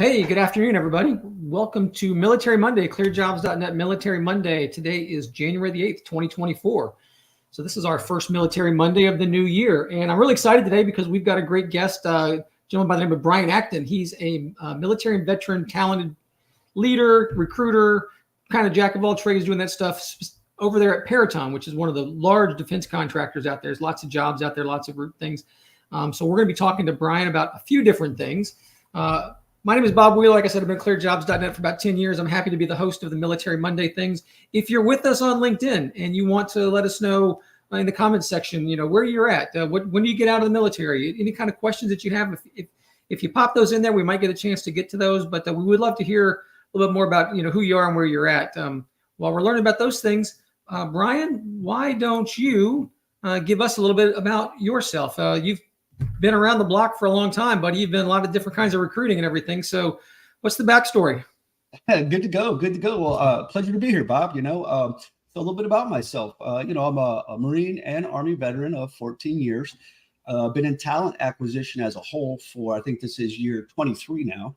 Hey, good afternoon, everybody. Welcome to Military Monday, ClearedJobs.Net Military Monday. Today is January the 8th, 2024. So this is our first Military Monday of the new year. And I'm really excited today because we've got a great guest, a gentleman by the name of Bryan Acton. He's a military and veteran talented leader, recruiter, kind of jack of all trades doing that stuff over there at Peraton, which is one of the large defense contractors out there. There's lots of jobs out there, lots of things. So we're going to be talking to Bryan about a few different things. My name is Bob Wheeler. Like I said, I've been ClearedJobs.Net for about 10 years. I'm happy to be the host of the Military Monday things. If you're with us on LinkedIn and you want to let us know in the comments section, where you're at, when do you get out of the military, any kind of questions that you have, if you pop those in there, we might get a chance to get to those, but we would love to hear a little bit more about, who you are and where you're at. While we're learning about those things, Bryan, why don't you give us a little bit about yourself? You've been around the block for a long time, buddy. You've been a lot of different kinds of recruiting and everything. So what's the backstory? Good to go. Well, pleasure to be here, Bob. So a little bit about myself. I'm a Marine and Army veteran of 14 years. Been in talent acquisition as a whole for, I think this is year 23 now.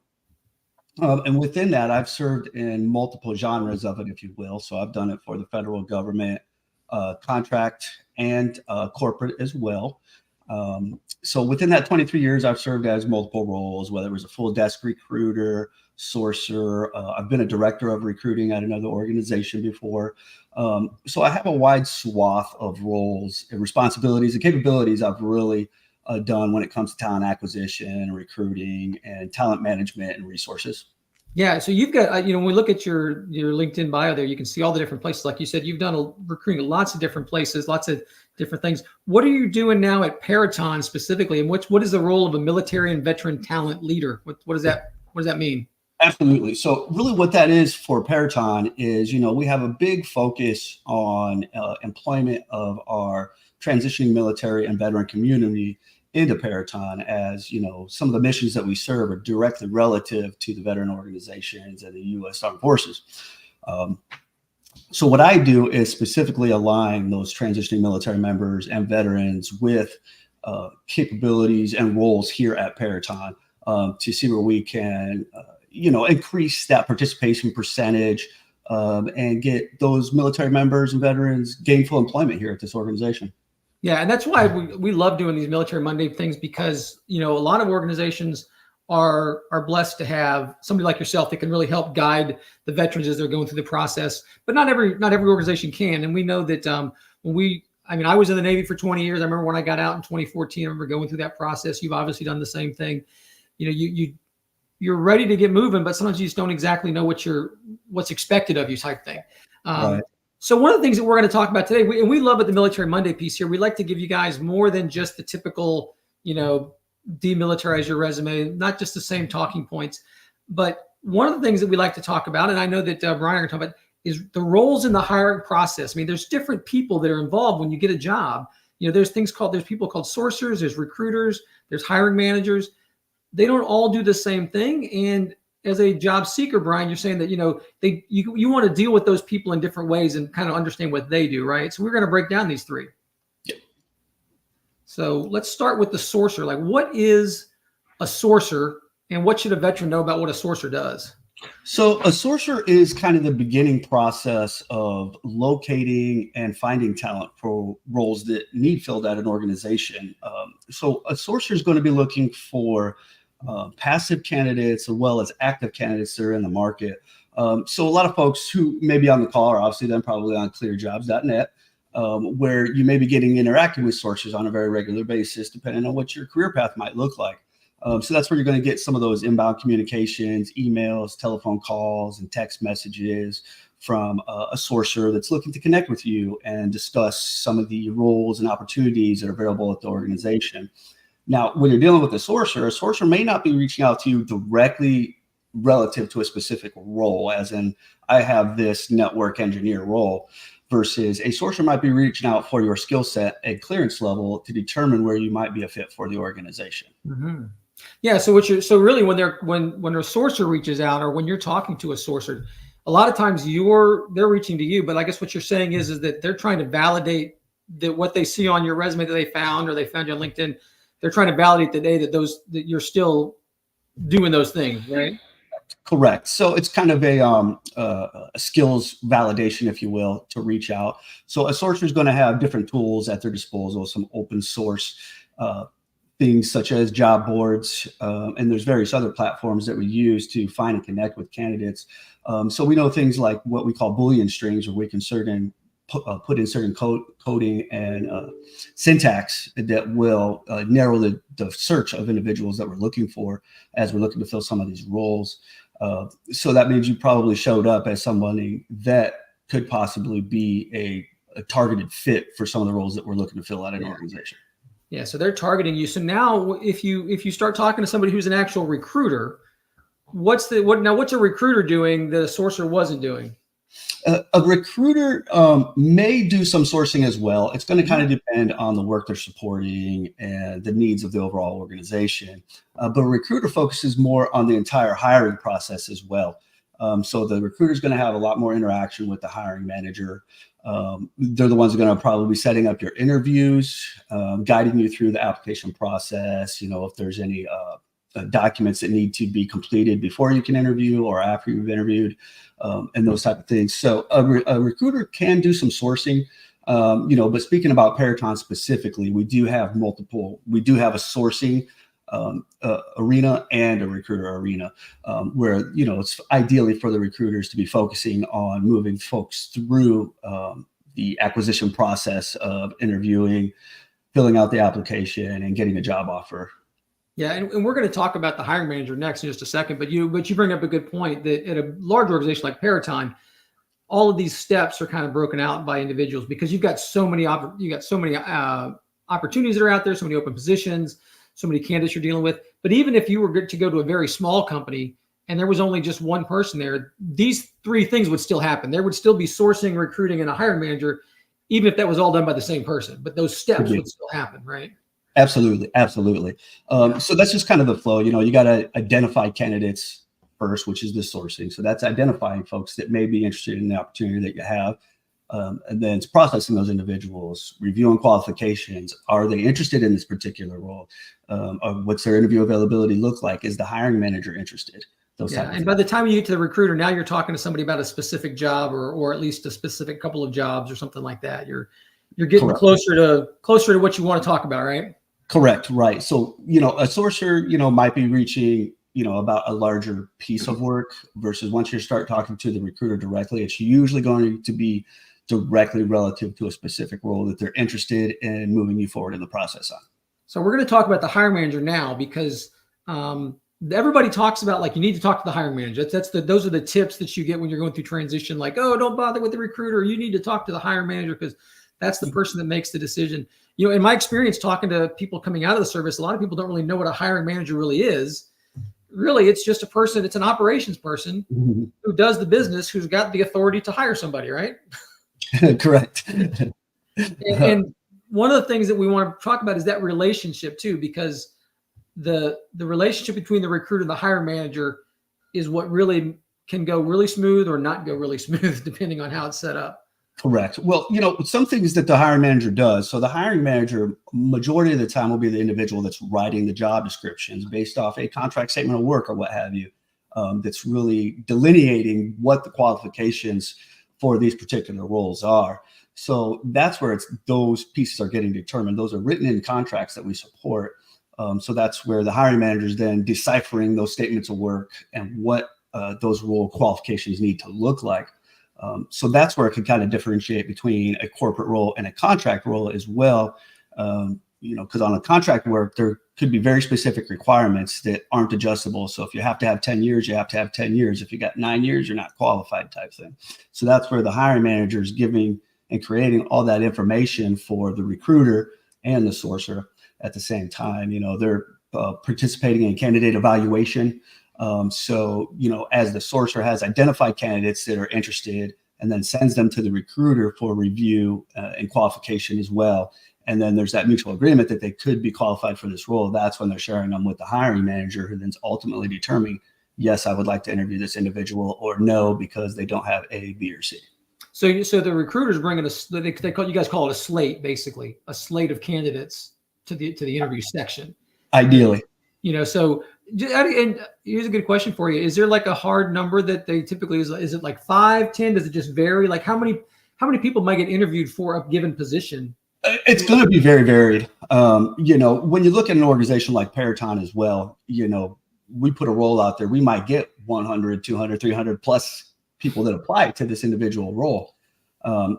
And within that, I've served in multiple genres of it, if you will. So I've done it for the federal government, contract, and corporate as well. So within that 23 years, I've served as multiple roles, whether it was a full desk recruiter, sourcer. I've been a director of recruiting at another organization before. So I have a wide swath of roles and responsibilities and capabilities I've really done when it comes to talent acquisition, recruiting, and talent management and resources. Yeah. So you've got, when we look at your LinkedIn bio there, you can see all the different places. Like you said, you've done recruiting at lots of different places, lots of different things. What are you doing now at Peraton specifically? And what is the role of a military and veteran talent leader? What does that mean? Absolutely. So really what that is for Peraton is, we have a big focus on employment of our transitioning military and veteran community into Peraton, as some of the missions that we serve are directly relative to the veteran organizations and the U.S. Armed Forces. So what I do is specifically align those transitioning military members and veterans with capabilities and roles here at Peraton to see where we can, increase that participation percentage and get those military members and veterans gainful employment here at this organization. Yeah, and that's why we love doing these Military Monday things, because a lot of organizations are blessed to have somebody like yourself that can really help guide the veterans as they're going through the process. But not every organization can, and we know that I was in the Navy for 20 years. I remember when I got out in 2014. I remember going through that process. You've obviously done the same thing. You're ready to get moving, but sometimes you just don't exactly know what's expected of you, type thing. Right. So one of the things that we're going to talk about today, we love at the Military Monday piece here, we like to give you guys more than just the typical, demilitarize your resume, not just the same talking points. But one of the things that we like to talk about, and I know that Bryan are going to talk about, is the roles in the hiring process. I mean, there's different people that are involved when you get a job. There's people called sourcers, there's recruiters, there's hiring managers. They don't all do the same thing. And as a job seeker, Bryan, you're saying that, you want to deal with those people in different ways and kind of understand what they do, right? So we're going to break down these three. Yep. So let's start with the sourcer. Like, what is a sourcer, and what should a veteran know about what a sourcer does? So a sourcer is kind of the beginning process of locating and finding talent for roles that need filled at an organization. So a sourcer is going to be looking for passive candidates as well as active candidates that are in the market. So a lot of folks who may be on the call are obviously then probably on ClearedJobs.Net, where you may be getting interacting with sources on a very regular basis, depending on what your career path might look like. So that's where you're going to get some of those inbound communications, emails, telephone calls, and text messages from a sourcer that's looking to connect with you and discuss some of the roles and opportunities that are available at the organization. Now, when you're dealing with a sourcer may not be reaching out to you directly relative to a specific role, as in I have this network engineer role, versus a sourcer might be reaching out for your skill set and clearance level to determine where you might be a fit for the organization. Mm-hmm. Yeah. So really when a sourcer reaches out, or when you're talking to a sourcer, a lot of times they're reaching to you, but I guess what you're saying is that they're trying to validate that what they see on your resume that they found, or they found you on LinkedIn. They're trying to validate that you're still doing those things, right? Correct. So it's kind of a skills validation, if you will, to reach out. So a sourcer is going to have different tools at their disposal, some open source things such as job boards, and there's various other platforms that we use to find and connect with candidates. So we know things like what we call Boolean strings, where we can put in certain coding and syntax that will narrow the search of individuals that we're looking for as we're looking to fill some of these roles. So that means you probably showed up as somebody that could possibly be a targeted fit for some of the roles that we're looking to fill at an organization. Yeah, so they're targeting you. So now, if you start talking to somebody who's an actual recruiter, what's a recruiter doing that a sourcer wasn't doing? A recruiter may do some sourcing as well. It's going to kind of depend on the work they're supporting and the needs of the overall organization. But a recruiter focuses more on the entire hiring process as well. So the recruiter is going to have a lot more interaction with the hiring manager. They're the ones that are going to probably be setting up your interviews, guiding you through the application process. If there's any documents that need to be completed before you can interview or after you've interviewed, and those type of things. So a recruiter can do some sourcing, but speaking about Peraton specifically, we do have a sourcing arena and a recruiter arena, where it's ideally for the recruiters to be focusing on moving folks through the acquisition process of interviewing, filling out the application, and getting a job offer. Yeah, and we're going to talk about the hiring manager next in just a second. But you bring up a good point that at a large organization like Peraton, all of these steps are kind of broken out by individuals because you've got so many opportunities that are out there, so many open positions, so many candidates you're dealing with. But even if you were to go to a very small company and there was only just one person there, these three things would still happen. There would still be sourcing, recruiting, and a hiring manager, even if that was all done by the same person. But those steps would still happen, right? Absolutely. So that's just kind of the flow. You got to identify candidates first, which is the sourcing. So that's identifying folks that may be interested in the opportunity that you have. And then it's processing those individuals, reviewing qualifications. Are they interested in this particular role? What's their interview availability look like? Is the hiring manager interested? And by the time you get to the recruiter, now you're talking to somebody about a specific job or at least a specific couple of jobs or something like that. You're getting closer to what you want to talk about, right? Correct. Right. So, a sourcer, might be reaching, about a larger piece of work versus once you start talking to the recruiter directly, it's usually going to be directly relative to a specific role that they're interested in moving you forward in the process on. So we're going to talk about the hiring manager now because everybody talks about like you need to talk to the hiring manager. Those are the tips that you get when you're going through transition. Like, oh, don't bother with the recruiter. You need to talk to the hiring manager because that's the person that makes the decision. In my experience talking to people coming out of the service, a lot of people don't really know what a hiring manager really is. Really, it's just a person. It's an operations person who does the business, who's got the authority to hire somebody, right? Correct. and one of the things that we want to talk about is that relationship too, because the relationship between the recruiter and the hiring manager is what really can go really smooth or not go really smooth, depending on how it's set up. Correct. Well, some things that the hiring manager does. So the hiring manager, majority of the time, will be the individual that's writing the job descriptions based off a contract statement of work or what have you. That's really delineating what the qualifications for these particular roles are. So that's where those pieces are getting determined. Those are written in contracts that we support. So that's where the hiring manager is then deciphering those statements of work and what those role qualifications need to look like. So that's where it can kind of differentiate between a corporate role and a contract role as well. Because on a contract work, there could be very specific requirements that aren't adjustable. So if you have to have 10 years, you have to have 10 years. If you got 9 years, you're not qualified type thing. So that's where the hiring manager is giving and creating all that information for the recruiter and the sourcer at the same time. They're participating in candidate evaluation. So, as the sourcer has identified candidates that are interested and then sends them to the recruiter for review and qualification as well. And then there's that mutual agreement that they could be qualified for this role. That's when they're sharing them with the hiring manager, who then ultimately determining, yes, I would like to interview this individual, or no, because they don't have A, B, or C. So the recruiter's bringing you guys call it a slate, basically a slate of candidates to the interview section. Ideally. So And here's a good question for you. Is there like a hard number that they typically is it like 5, 10? Does it just vary? Like how many people might get interviewed for a given position? It's going to be very varied. When you look at an organization like Peraton as well, we put a role out there, we might get 100, 200, 300 plus people that apply to this individual role.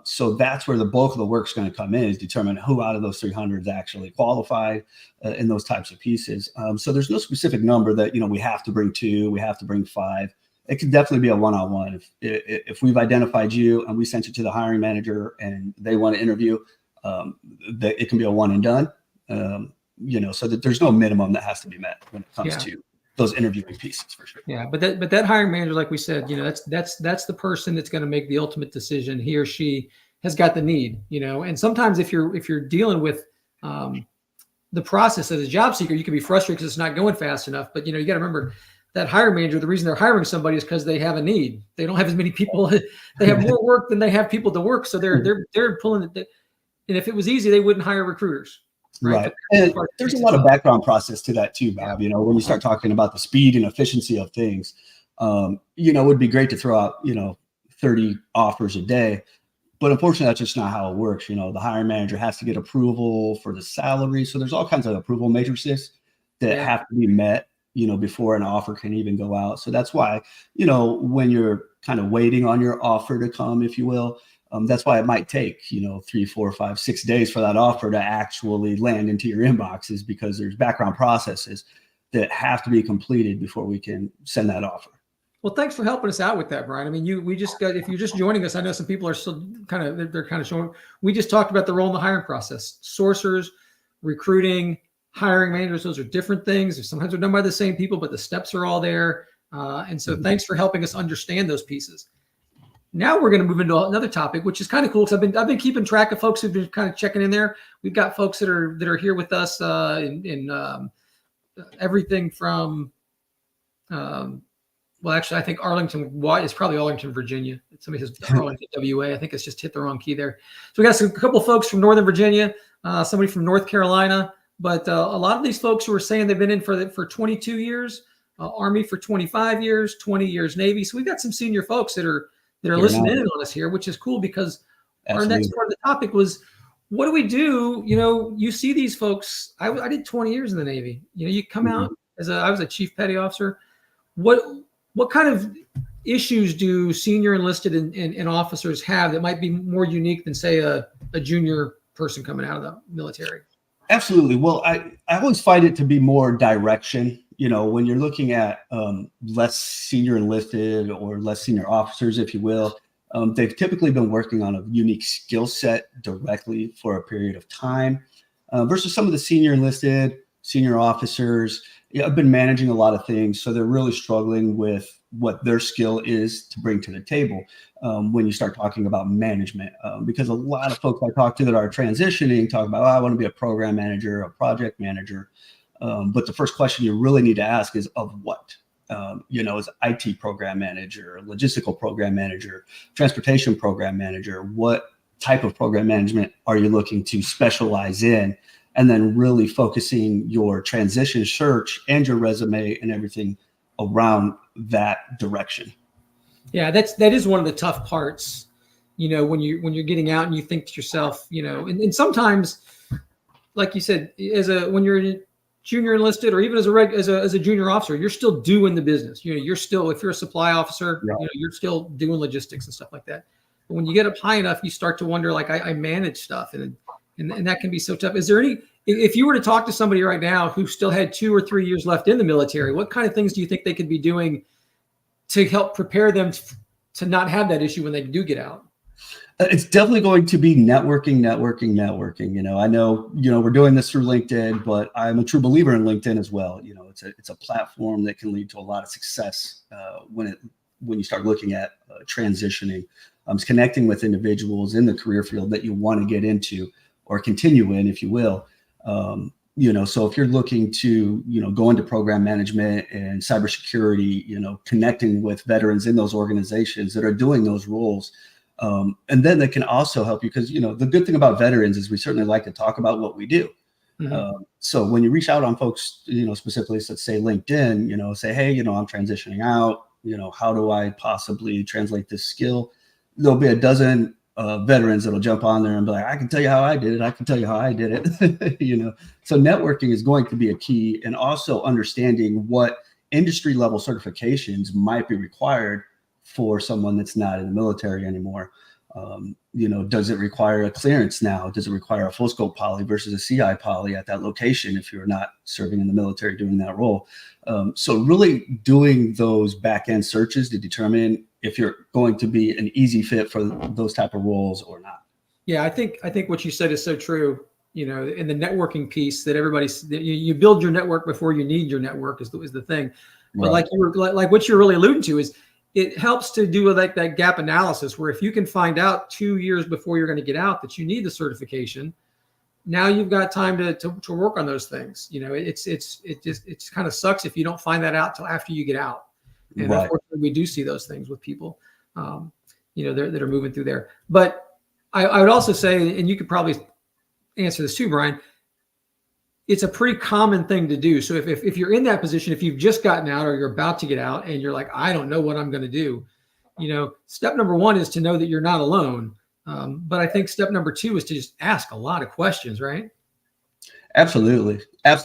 So that's where the bulk of the work is going to come in, is determine who out of those 300 is actually qualified in those types of pieces. So there's no specific number that, we have to bring 2, we have to bring 5. It could definitely be a one-on-one. If we've identified you and we sent you to the hiring manager and they want to interview, it can be a one and done, so that there's no minimum that has to be met when it comes to those interviewing pieces, for sure. Yeah, but that hiring manager, like we said, that's the person that's going to make the ultimate decision. He or she has got the need, and sometimes if you're dealing with the process as a job seeker, you can be frustrated because it's not going fast enough. But you got to remember that hiring manager, the reason they're hiring somebody is because they have a need. They don't have as many people. They have more work than they have people to work. So they're pulling it. And if it was easy, they wouldn't hire recruiters. Right. And there's a lot of background process to that too, Bob. When you start talking about the speed and efficiency of things, it would be great to throw out, 30 offers a day. But unfortunately, that's just not how it works. The hiring manager has to get approval for the salary. So there's all kinds of approval matrices that have to be met, before an offer can even go out. So that's why, when you're kind of waiting on your offer to come, if you will, that's why it might take, 3, 4, 5, 6 days for that offer to actually land into your inboxes, because there's background processes that have to be completed before we can send that offer. Well, thanks for helping us out with that, Brian. I mean, if you're just joining us, I know some people are still they're kind of showing. We just talked about the role in the hiring process. Sourcers, recruiting, hiring managers, those are different things. Sometimes they're done by the same people, but the steps are all there. And so thanks for helping us understand those pieces. Now we're going to move into another topic, which is kind of cool, because I've been keeping track of folks who've been kind of checking in there. We've got folks that are here with us in everything from well, actually, I think Arlington, it's probably Arlington, Virginia. Somebody says Arlington, WA. I think it's just hit the wrong key there. So we got a couple folks from Northern Virginia, somebody from North Carolina, but a lot of these folks who are saying they've been in for 22 years, Army for 25 years, 20 years Navy. So we've got some senior folks that are listening in on us here, which is cool, because our next part of the topic was, what do we do? You see these folks. I did 20 years in the Navy. You come out I was a chief petty officer. What kind of issues do senior enlisted and officers have that might be more unique than, say, a junior person coming out of the military? Absolutely. Well, I always find it to be more direction. When you're looking at less senior enlisted or less senior officers, if you will, they've typically been working on a unique skill set directly for a period of time, versus some of the senior enlisted, senior officers. I've been managing a lot of things, so they're really struggling with what their skill is to bring to the table when you start talking about management. Because a lot of folks I talk to that are transitioning talk about, I want to be a program manager, a project manager. But the first question you really need to ask is, of what? As IT program manager, logistical program manager, transportation program manager, what type of program management are you looking to specialize in? And then really focusing your transition search and your resume and everything around that direction. Yeah, that is one of the tough parts, when you're getting out and you think to yourself, and sometimes, like you said, when you're a junior enlisted, or even as a junior officer, you're still doing the business. You're still, if you're a supply officer, you're still doing logistics and stuff like that. But when you get up high enough, you start to wonder, like, I manage stuff, and that can be so tough. Is there if you were to talk to somebody right now who still had 2 or 3 years left in the military, what kind of things do you think they could be doing to help prepare them to not have that issue when they do get out? It's definitely going to be networking. I know, we're doing this through LinkedIn, but I'm a true believer in LinkedIn as well. It's a platform that can lead to a lot of success when you start looking at transitioning. It's connecting with individuals in the career field that you want to get into or continue in, if you will. So if you're looking to, go into program management and cybersecurity, connecting with veterans in those organizations that are doing those roles. And then they can also help you, because, the good thing about veterans is we certainly like to talk about what we do. So when you reach out on folks, specifically, let's say LinkedIn, say, hey, I'm transitioning out, how do I possibly translate this skill? There'll be a dozen veterans that'll jump on there and be like, I can tell you how I did it. I can tell you how I did it. So networking is going to be a key, and also understanding what industry level certifications might be required for someone that's not in the military anymore. Does it require a clearance now? Does it require a full scope poly versus a CI poly at that location if you're not serving in the military doing that role? So really doing those back end searches to determine if you're going to be an easy fit for those type of roles or not. Yeah, I think what you said is so true. In the networking piece, that you build your network before you need your network is the thing. But Right. like what you're really alluding to is, it helps to do like that gap analysis, where if you can find out 2 years before you're going to get out that you need the certification, now you've got time to work on those things. It kind of sucks if you don't find that out till after you get out. And Right. unfortunately, we do see those things with people, that are moving through there. But I would also say, and you could probably answer this too, Bryan, it's a pretty common thing to do. So if you're in that position, if you've just gotten out or you're about to get out and you're like, I don't know what I'm going to do, step number one is to know that you're not alone. But I think step number two is to just ask a lot of questions, right? Absolutely. One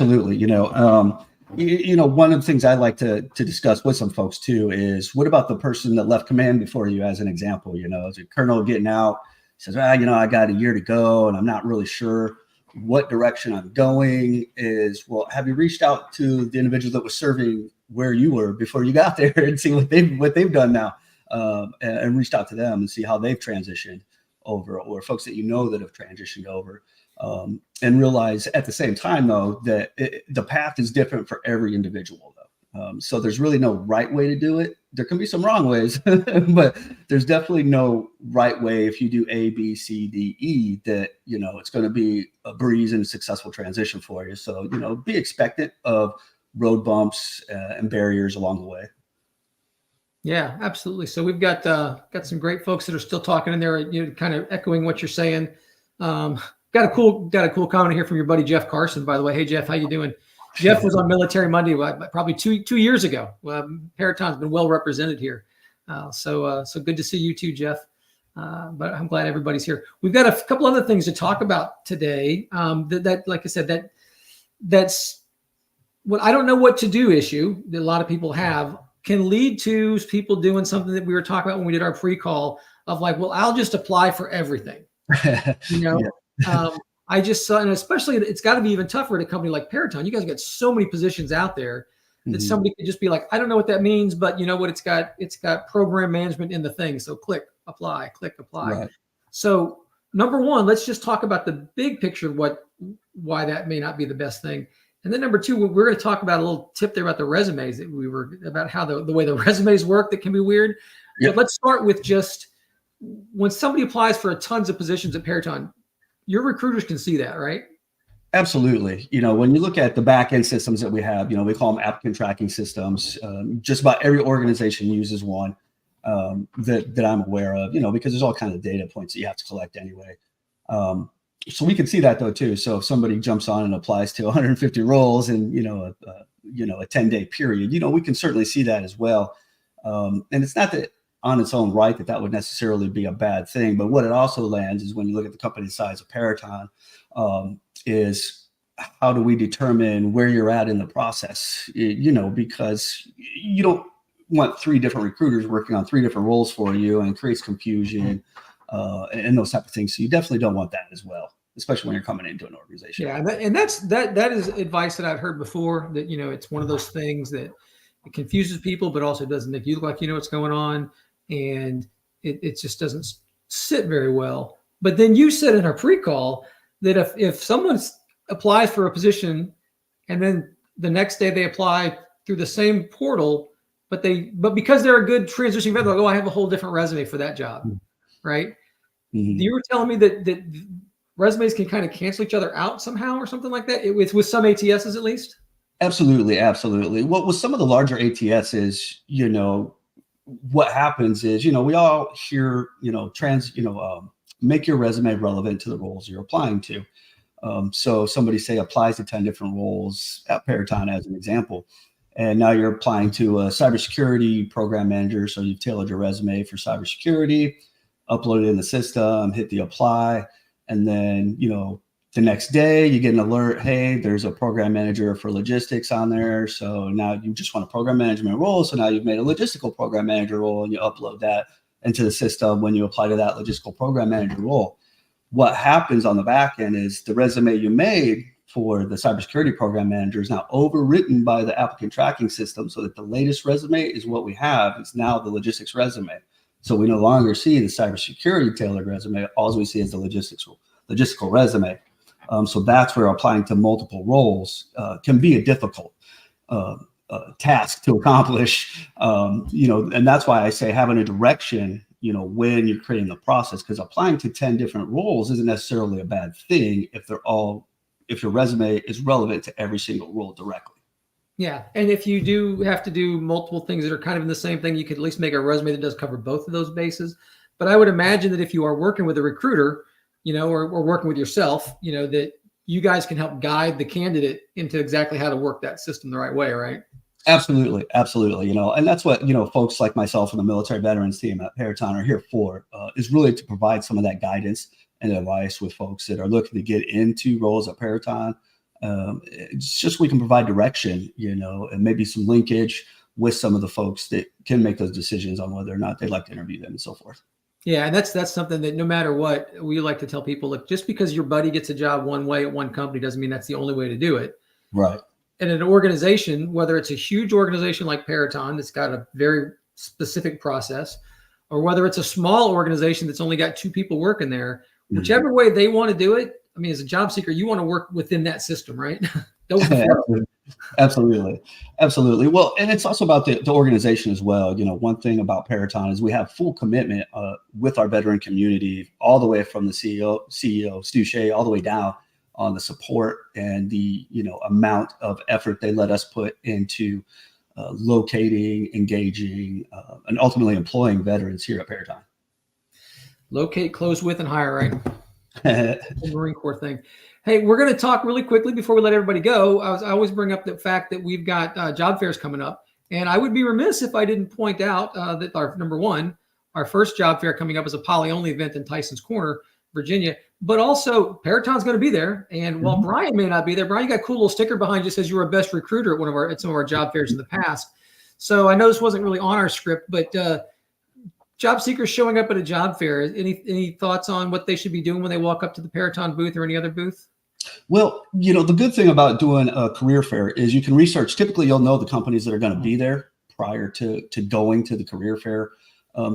of the things I like to discuss with some folks too is, what about the person that left command before you, as an example? As a colonel getting out, says, I got a year to go and I'm not really sure what direction I'm going. Well, have you reached out to the individuals that were serving where you were before you got there and see what they've done now, and reached out to them and see how they've transitioned over, or folks that that have transitioned over, and realize at the same time though that the path is different for every individual though. So there's really no right way to do it. There can be some wrong ways, but there's definitely no right way. If you do A, B, C, D, E, that, it's going to be a breeze and a successful transition for you. So, be expectant of road bumps and barriers along the way. Yeah, absolutely. So we've got some great folks that are still talking in there, kind of echoing what you're saying. Got a cool comment here from your buddy Jeff Carson, by the way. Hey Jeff, how you doing? Jeff was on Military Monday probably two years ago. Peraton's been well represented here, so good to see you too, Jeff. But I'm glad everybody's here. We've got a couple other things to talk about today. That like I said, that's what I don't know what to do issue that a lot of people have, can lead to people doing something that we were talking about when we did our pre-call of like, well, I'll just apply for everything. Yeah. I just saw, and especially it's got to be even tougher at a company like Peraton. You guys got so many positions out there that somebody could just be like, I don't know what that means, but you know what? It's got program management in the thing. So click apply. Right. So number one, let's just talk about the big picture of why that may not be the best thing. And then number two, we're going to talk about a little tip there about the resumes about how the way the resumes work that can be weird. Yep. But let's start with just when somebody applies for tons of positions at Peraton, your recruiters can see that, right? Absolutely. When you look at the back end systems that we have, we call them applicant tracking systems. Just about every organization uses one that I'm aware of, because there's all kinds of data points that you have to collect anyway. So we can see that though too. So if somebody jumps on and applies to 150 roles in a 10-day period, we can certainly see that as well. And it's not that on its own right that would necessarily be a bad thing, but what it also lands is, when you look at the company size of Peraton, is how do we determine where you're at in the process? Because you don't want 3 different recruiters working on 3 different roles for you, and it creates confusion and those type of things. So you definitely don't want that as well, especially when you're coming into an organization. Yeah, that is advice that I've heard before, that it's one of those things that it confuses people, but also doesn't make you look like you know what's going on, and it just doesn't sit very well. But then you said in our pre-call that if someone applies for a position and then the next day they apply through the same portal, but because they're a good transitioning vet, they'll go, I have a whole different resume for that job, right? Mm-hmm. You were telling me that resumes can kind of cancel each other out somehow or something like that, with some ATSs at least? Absolutely. What with some of the larger ATSs, what happens is, we all hear, make your resume relevant to the roles you're applying to. So somebody say applies to 10 different roles at Peraton as an example, and now you're applying to a cybersecurity program manager. So you've tailored your resume for cybersecurity, upload it in the system, hit the apply, and then, the next day you get an alert, hey, there's a program manager for logistics on there. So now you just want a program management role. So now you've made a logistical program manager role, and you upload that into the system when you apply to that logistical program manager role. What happens on the back end is the resume you made for the cybersecurity program manager is now overwritten by the applicant tracking system, so that the latest resume is what we have. It's now the logistics resume. So we no longer see the cybersecurity tailored resume. All we see is the logistical resume. So that's where applying to multiple roles can be a difficult task to accomplish. And that's why I say having a direction, when you're creating the process, because applying to 10 different roles isn't necessarily a bad thing if your resume is relevant to every single role directly. Yeah. And if you do have to do multiple things that are kind of in the same thing, you could at least make a resume that does cover both of those bases. But I would imagine that if you are working with a recruiter, or working with yourself, that you guys can help guide the candidate into exactly how to work that system the right way, right? Absolutely. Absolutely. And that's what, folks like myself and the military veterans team at Peraton are here for, is really to provide some of that guidance and advice with folks that are looking to get into roles at Peraton. It's just, we can provide direction, and maybe some linkage with some of the folks that can make those decisions on whether or not they'd like to interview them and so forth. Yeah, and that's something that no matter what, we like to tell people, look, just because your buddy gets a job one way at one company doesn't mean that's the only way to do it. Right. And an organization, whether it's a huge organization like Peraton that's got a very specific process, or whether it's a small organization that's only got 2 people working there, whichever way they want to do it, I mean, as a job seeker, you want to work within that system, right? Absolutely. Well, and it's also about the organization as well. One thing about Peraton is we have full commitment with our veteran community, all the way from the CEO Stu Shea, all the way down on the support and the amount of effort they let us put into locating, engaging, and ultimately employing veterans here at Peraton. Locate, close with, and hire, right? The Marine Corps thing. Hey, we're going to talk really quickly before we let everybody go. I always bring up the fact that we've got job fairs coming up, and I would be remiss if I didn't point out that our first job fair coming up is a poly-only event in Tyson's Corner, Virginia. But also, Peraton's going to be there, and while Bryan may not be there, Bryan, you got a cool little sticker behind you that says you were a best recruiter at some of our job fairs in the past. So I know this wasn't really on our script, but job seekers showing up at a job fair, any thoughts on what they should be doing when they walk up to the Peraton booth or any other booth? Well, the good thing about doing a career fair is you can research. Typically, you'll know the companies that are going to be there prior to going to the career fair.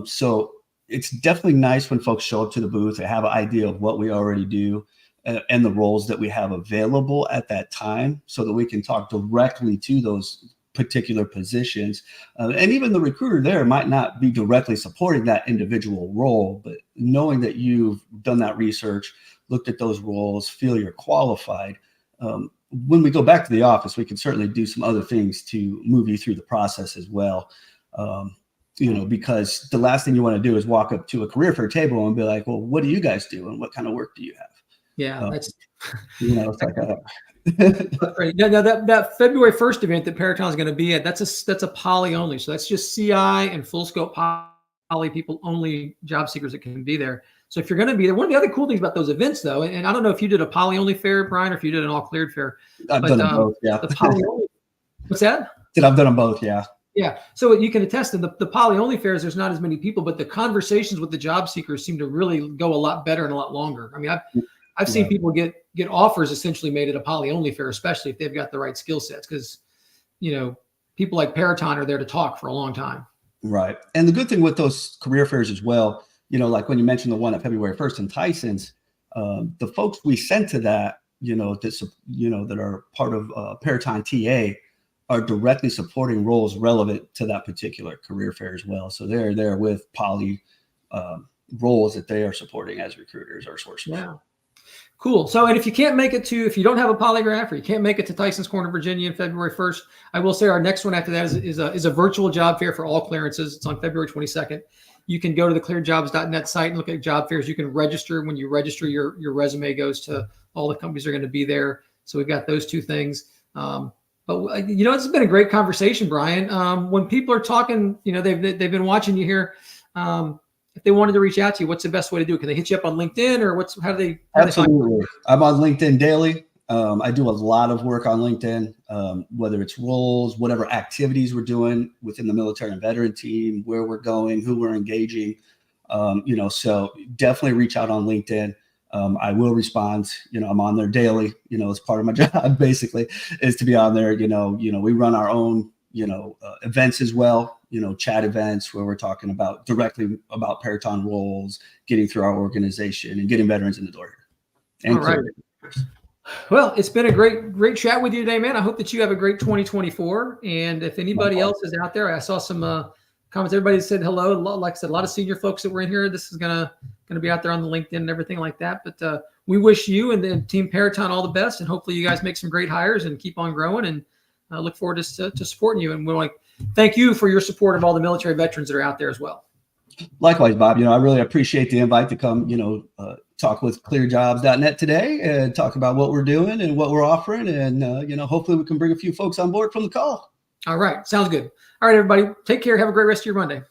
So it's definitely nice when folks show up to the booth and have an idea of what we already do and the roles that we have available at that time, so that we can talk directly to those particular positions. And even the recruiter there might not be directly supporting that individual role, but knowing that you've done that research, looked at those roles, feel you're qualified. When we go back to the office, we can certainly do some other things to move you through the process as well. Because the last thing you want to do is walk up to a career fair table and be like, well, what do you guys do? And what kind of work do you have? Yeah, that's, it's like that's great. Now that February 1st event that Peraton is going to be at, that's a poly only. So that's just CI and full scope poly people only, job seekers that can be there. So if you're going to be there, one of the other cool things about those events, though, and I don't know if you did a poly only fair, Bryan, or if you did an all cleared fair. I've done them both. Yeah. The poly only, what's that? I've done them both. Yeah. Yeah. So you can attest to the poly only fairs. There's not as many people, but the conversations with the job seekers seem to really go a lot better and a lot longer. I mean, I've seen people get offers essentially made at a poly only fair, especially if they've got the right skill sets, because people like Peraton are there to talk for a long time. Right. And the good thing with those career fairs as well, like when you mentioned the one at February 1st in Tyson's, the folks we sent to that, that are part of Peraton TA are directly supporting roles relevant to that particular career fair as well. So they're there with poly roles that they are supporting as recruiters or sourcers. Yeah. Cool. So, and if you don't have a polygraph, or you can't make it to Tyson's Corner, Virginia on February 1st, I will say our next one after that is a virtual job fair for all clearances. It's on February 22nd. You can go to the ClearedJobs.Net site and look at job fairs. You can register. When you register, your resume goes to all the companies are going to be there. So we've got those two things. But you know, it's been a great conversation, Bryan. When people are talking, you know, they've been watching you here. If they wanted to reach out to you, what's the best way to do it? Can they hit you up on LinkedIn, or how do they? Absolutely. I'm on LinkedIn daily. I do a lot of work on LinkedIn, whether it's roles, whatever activities we're doing within the military and veteran team, where we're going, who we're engaging. You know, so definitely reach out on LinkedIn. I will respond. You know, I'm on there daily. You know, as part of my job, basically, is to be on there. You know, we run our own, events as well. You know, chat events where we're talking about directly about Peraton roles, getting through our organization and getting veterans in the door here. And all right. Well, it's been a great chat with you today, man. I hope that you have a great 2024. And if anybody else is out there, I saw some comments. Everybody said hello. Like I said, a lot of senior folks that were in here. This is gonna be out there on the LinkedIn and everything like that. But we wish you and the team Peraton all the best, and hopefully you guys make some great hires and keep on growing. And I look forward to supporting you. And we're like, thank you for your support of all the military veterans that are out there as well. Likewise, Bob. You know, I really appreciate the invite to come, talk with ClearedJobs.Net today and talk about what we're doing and what we're offering. And, hopefully we can bring a few folks on board from the call. All right. Sounds good. All right, everybody. Take care. Have a great rest of your Monday.